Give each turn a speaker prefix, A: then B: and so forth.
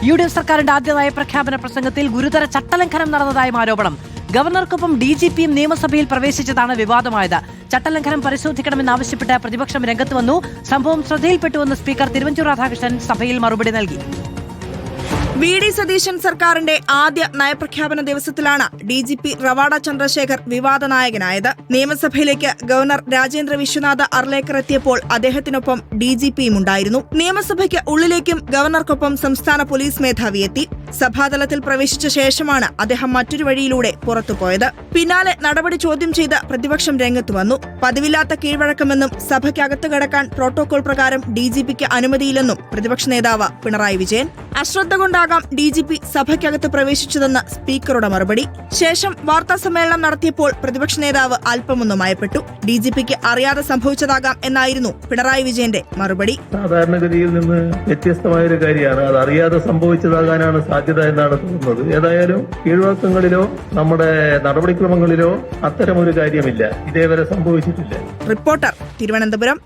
A: UDF സർക്കാരിന്റെ ആദ്യ നയപ്രഖ്യാപന പ്രസംഗത്തിൽ ഗുരുതര ചട്ടലംഘനം നടന്നതായും ആരോപണം. ഗവർണർക്കൊപ്പം DGPയും നിയമസഭയിൽ പ്രവേശിച്ചതാണ് വിവാദമായത്. ചട്ടലംഘനം പരിശോധിക്കണമെന്നാവശ്യപ്പെട്ട് പ്രതിപക്ഷം രംഗത്ത് വന്നു. സംഭവം ശ്രദ്ധയിൽപ്പെട്ടുവെന്ന് സ്പീക്കർ തിരുവഞ്ചൂർ രാധാകൃഷ്ണൻ സഭയിൽ മറുപടി നൽകി.
B: VD സതീശൻ സർക്കാരിന്റെ ആദ്യ നയപ്രഖ്യാപന ദിവസത്തിലാണ് DGP റവാഡ ചന്ദ്രശേഖർ വിവാദ നായകനായത്. നിയമസഭയിലേക്ക് ഗവർണർ രാജേന്ദ്ര വിശ്വനാഥ് അർലേക്കർ എത്തിയപ്പോൾ അദ്ദേഹത്തിനൊപ്പം DGPയും ഉണ്ടായിരുന്നു. നിയമസഭയ്ക്ക് ഉള്ളിലേക്കും ഗവർണർക്കൊപ്പം സംസ്ഥാന പോലീസ് മേധാവി എത്തി. സഭാതലത്തിൽ പ്രവേശിച്ച ശേഷമാണ് അദ്ദേഹം മറ്റൊരു വഴിയിലൂടെ പുറത്തുപോയത്. പിന്നാലെ നടപടി ചോദ്യം ചെയ്ത് പ്രതിപക്ഷം രംഗത്ത് വന്നു. പതിവില്ലാത്ത കീഴ്വഴക്കമെന്നും സഭയ്ക്കകത്ത് കടക്കാൻ പ്രോട്ടോകോൾ പ്രകാരം DGPക്ക് അനുമതിയില്ലെന്നും പ്രതിപക്ഷ നേതാവ് പിണറായി വിജയൻ. അശ്രദ്ധ കൊണ്ടാകാം DGP സഭയ്ക്കകത്ത് പ്രവേശിച്ചതെന്ന് സ്പീക്കറുടെ മറുപടി. ശേഷം വാർത്താ സമ്മേളനം നടത്തിയപ്പോൾ പ്രതിപക്ഷ നേതാവ് അല്പമൊന്ന് മയപ്പെട്ടു. DGPക്ക് അറിയാതെ സംഭവിച്ചതാകാം എന്നായിരുന്നു പിണറായി വിജയന്റെ മറുപടി.
C: സാധാരണഗതിയിൽ നിന്ന് വ്യത്യസ്തമായ ഒരു കാര്യമാണ്. അത് അറിയാതെ സംഭവിച്ചതാകാനാണ് സാധ്യത എന്നാണ് തോന്നുന്നത്. ഏതായാലും കീഴ്വഴക്കങ്ങളിലോ നമ്മുടെ നടപടിക്രമങ്ങളിലോ അത്തരമൊരു കാര്യമില്ല, ഇതേവരെ സംഭവിച്ചിട്ടില്ല.
B: റിപ്പോർട്ടർ, തിരുവനന്തപുരം.